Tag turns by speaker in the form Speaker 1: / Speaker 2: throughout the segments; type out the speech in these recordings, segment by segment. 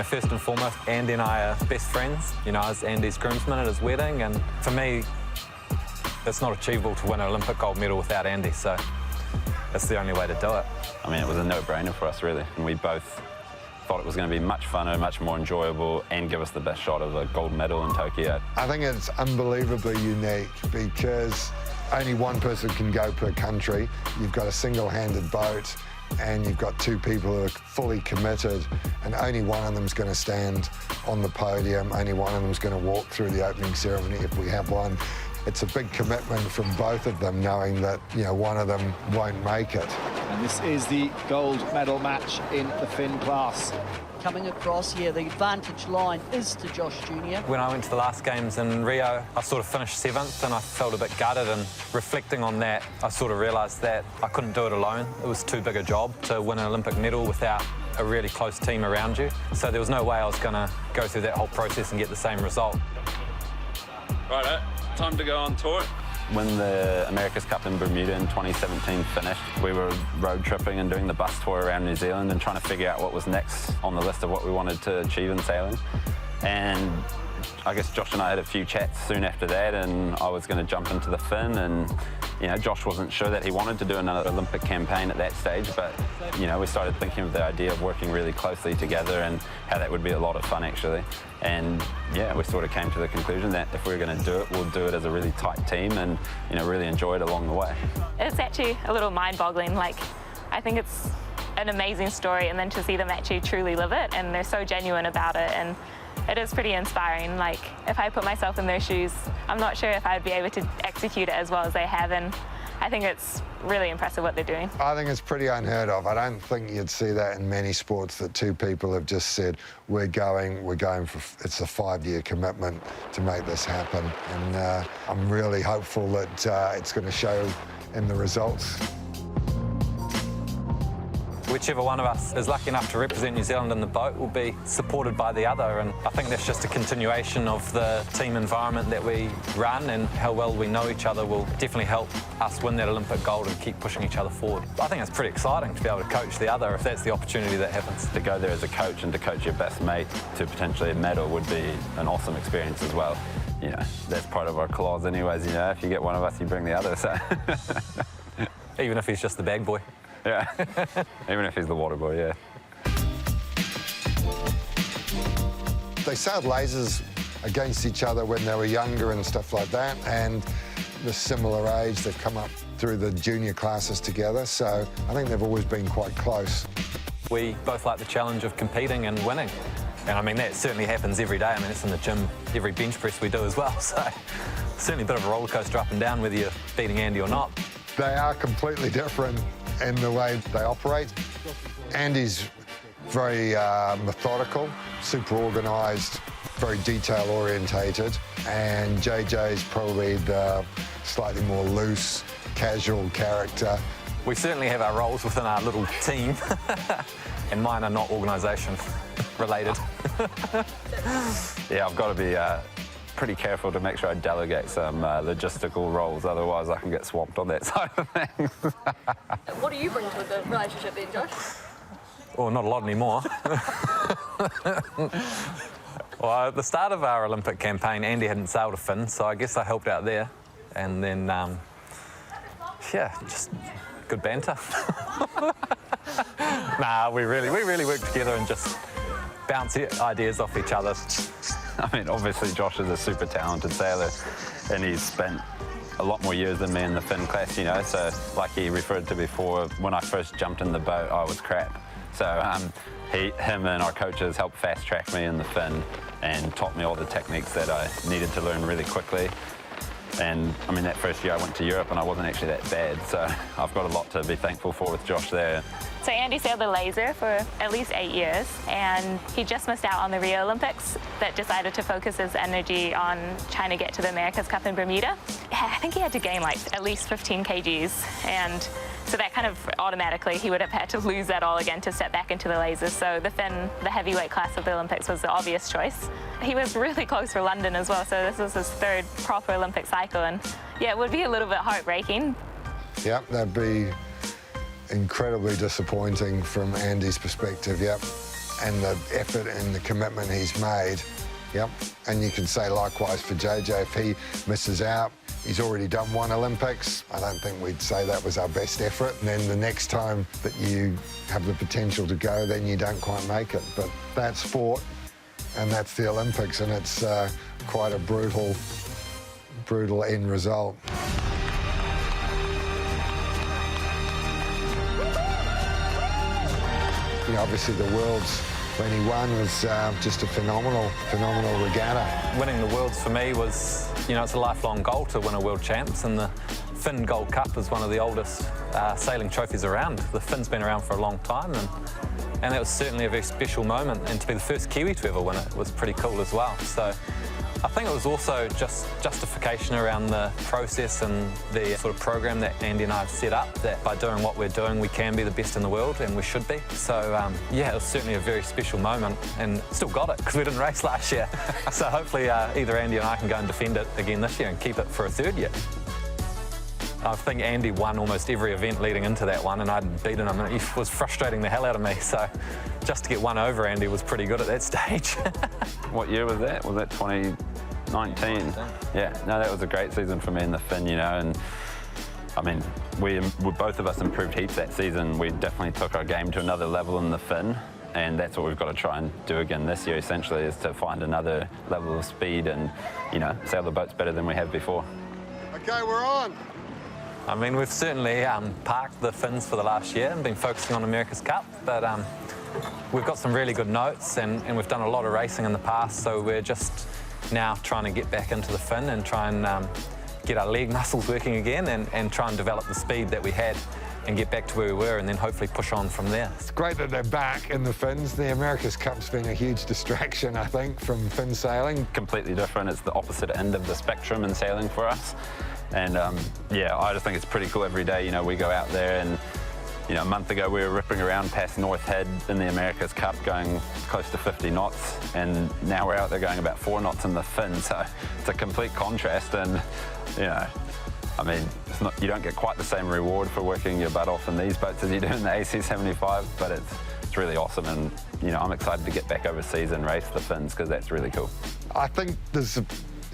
Speaker 1: first and foremost, Andy and I are best friends. I was Andy's groomsman at his wedding, and for me, it's not achievable to win an Olympic gold medal without Andy, so that's the only way to do it.
Speaker 2: I mean, it was a no-brainer for us, really, and we both thought it was going to be much funner, much more enjoyable, and give us the best shot of a gold medal in Tokyo.
Speaker 3: I think it's unbelievably unique because only one person can go per country. You've got a single-handed boat, and you've got two people who are fully committed, and only one of them's going to stand on the podium, only one of them's going to walk through the opening ceremony if we have one. It's a big commitment from both of them, knowing that, one of them won't make it.
Speaker 4: And this is the gold medal match in the Finn class.
Speaker 5: Coming across here, the advantage line is to Josh Jr.
Speaker 1: When I went to the last games in Rio, I sort of finished 7th, and I felt a bit gutted, and reflecting on that, I sort of realised that I couldn't do it alone. It was too big a job to win an Olympic medal without a really close team around you. So there was no way I was going to go through that whole process and get the same result.
Speaker 6: Righto, time to go on tour.
Speaker 2: When the America's Cup in Bermuda in 2017 finished, we were road tripping and doing the bus tour around New Zealand and trying to figure out what was next on the list of what we wanted to achieve in sailing. And I guess Josh and I had a few chats soon after that, and I was going to jump into the Finn, and Josh wasn't sure that he wanted to do another Olympic campaign at that stage, but we started thinking of the idea of working really closely together and how that would be a lot of fun, actually. And we sort of came to the conclusion that if we were going to do it, we'll do it as a really tight team and really enjoy it along the way.
Speaker 7: It's actually a little mind-boggling. I think it's an amazing story, and then to see them actually truly live it, and they're so genuine about it, and it is pretty inspiring. If I put myself in their shoes, I'm not sure if I'd be able to execute it as well as they have, and I think it's really impressive what they're doing.
Speaker 3: I think it's pretty unheard of. I don't think you'd see that in many sports, that two people have just said, we're going for, it's a 5-year commitment to make this happen. And I'm really hopeful that it's going to show in the results.
Speaker 1: Whichever one of us is lucky enough to represent New Zealand in the boat will be supported by the other, and I think that's just a continuation of the team environment that we run, and how well we know each other will definitely help us win that Olympic gold and keep pushing each other forward. I think it's pretty exciting to be able to coach the other if that's the opportunity that happens.
Speaker 2: To go there as a coach and to coach your best mate to potentially a medal would be an awesome experience as well. That's part of our clause anyways, if you get one of us, you bring the other, so.
Speaker 1: Even if he's just the bag boy.
Speaker 2: Yeah, even if he's the water boy, yeah.
Speaker 3: They sailed lasers against each other when they were younger and stuff like that, and the similar age, they've come up through the junior classes together, so I think they've always been quite close.
Speaker 1: We both like the challenge of competing and winning, and I mean, that certainly happens every day. I mean, it's in the gym, every bench press we do as well, so certainly a bit of a roller coaster up and down whether you're beating Andy or not.
Speaker 3: They are completely different in the way they operate. Andy's very methodical, super organised, very detail-orientated, and JJ's probably the slightly more loose, casual character.
Speaker 1: We certainly have our roles within our little team, and mine are not organisation related.
Speaker 2: Yeah, I've got to be pretty careful to make sure I delegate some logistical roles, otherwise I can get swamped on that side of things.
Speaker 8: What do you bring to the relationship then, Josh?
Speaker 1: Well, not a lot anymore. Well, at the start of our Olympic campaign, Andy hadn't sailed a Finn, so I guess I helped out there. And then, just good banter. Nah, we really work together and just bounce ideas off each other.
Speaker 2: I mean, obviously Josh is a super talented sailor, and he's spent a lot more years than me in the Finn class, so like he referred to before, when I first jumped in the boat, I was crap. So him and our coaches helped fast-track me in the Finn and taught me all the techniques that I needed to learn really quickly. And, I mean, that first year I went to Europe and I wasn't actually that bad, so I've got a lot to be thankful for with Josh there.
Speaker 7: So Andy sailed the laser for at least 8 years, and he just missed out on the Rio Olympics, but decided to focus his energy on trying to get to the America's Cup in Bermuda. I think he had to gain at least 15 kgs, and so that kind of automatically he would have had to lose that all again to step back into the lasers. So the Finn, the heavyweight class of the Olympics, was the obvious choice. He was really close for London as well, so this was his 3rd proper Olympic cycle, and yeah, it would be a little bit heartbreaking.
Speaker 3: Yep, that'd be incredibly disappointing from Andy's perspective, yep. and the effort and the commitment he's made. Yep, and you can say likewise for JJ, if he misses out, he's already done one Olympics. I don't think we'd say that was our best effort. And then the next time that you have the potential to go, then you don't quite make it. But that's sport, and that's the Olympics, and it's quite a brutal end result. You know, obviously the Worlds when he won was just a phenomenal regatta.
Speaker 1: Winning the Worlds for me was, you know, it's a lifelong goal to win a World Champs, and the Finn Gold Cup is one of the oldest sailing trophies around. The Finn's been around for a long time, and it was certainly a very special moment, and to be the first Kiwi to ever win it was pretty cool as well. So I think it was also just justification around the process and the sort of program that Andy and I have set up, that by doing what we're doing, we can be the best in the world, and we should be. So yeah, it was certainly a very special moment, and still got it because we didn't race last year. So hopefully either Andy and I can go and defend it again this year and keep it for a third year. I think Andy won almost every event leading into that one, and I'd beaten him, and he was frustrating the hell out of me. So just to get one over Andy was pretty good at that stage.
Speaker 2: What year was that? Was that 2019? Yeah, no, that was a great season for me in the Finn, you know, and I mean, we both of us improved heaps that season. We definitely took our game to another level in the Finn, and that's what we've got to try and do again this year, essentially, is to find another level of speed and, you know, sail the boats better than we have before.
Speaker 3: Okay, we're on.
Speaker 1: I mean, we've certainly parked the Finns for the last year and been focusing on America's Cup, but we've got some really good notes, and we've done a lot of racing in the past, so we're just now trying to get back into the Finn and try and get our leg muscles working again, and try and develop the speed that we had and get back to where we were, and then hopefully push on from there.
Speaker 3: It's great that they're back in the Finns. The America's Cup's been a huge distraction, I think, from Finn sailing.
Speaker 2: Completely different. It's the opposite end of the spectrum in sailing for us. And yeah, I just think it's pretty cool every day. You know, we go out there, and you know, a month ago we were ripping around past North Head in the America's Cup going close to 50 knots, and now we're out there going about 4 knots in the Finn. So it's a complete contrast, and you know, I mean, it's not, you don't get quite the same reward for working your butt off in these boats as you do in the AC75, but it's really awesome, and you know, I'm excited to get back overseas and race the Finns because that's really cool.
Speaker 3: I think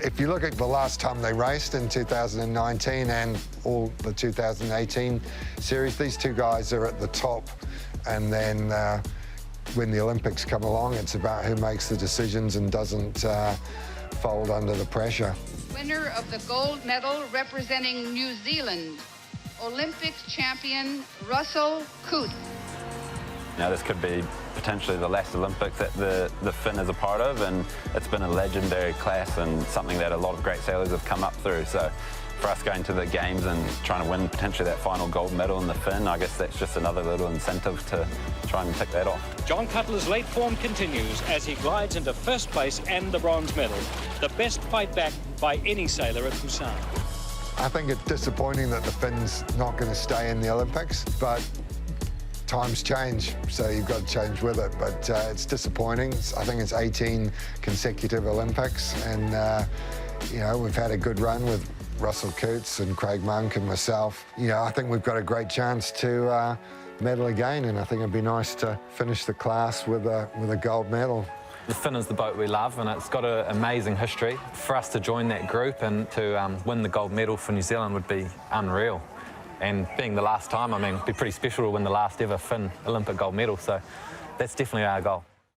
Speaker 3: if you look at the last time they raced in 2019 and all the 2018 series, these two guys are at the top, and then when the Olympics come along, it's about who makes the decisions and doesn't fold under the pressure.
Speaker 9: Winner of the gold medal representing New Zealand, Olympics champion Russell Coote.
Speaker 2: Now, this could be potentially the last Olympics that the Finn is a part of, and it's been a legendary class and something that a lot of great sailors have come up through. So for us going to the games and trying to win potentially that final gold medal in the Finn, I guess that's just another little incentive to try and tick that off.
Speaker 10: John Cutler's late form continues as he glides into first place and the bronze medal. The best fight back by any sailor at Busan.
Speaker 3: I think it's disappointing that the Finn's not going to stay in the Olympics, but times change, so you've got to change with it. But it's disappointing. I think it's 18 consecutive Olympics, and you know, we've had a good run with Russell Coote and Craig Monk and myself. You know, I think we've got a great chance to medal again, and I think it'd be nice to finish the class with a gold medal.
Speaker 1: The Finn is the boat we love, and it's got an amazing history. For us to join that group and to win the gold medal for New Zealand would be unreal. And being the last time, I mean, it'd be pretty special to win the last ever Finn Olympic gold medal, so that's definitely our goal.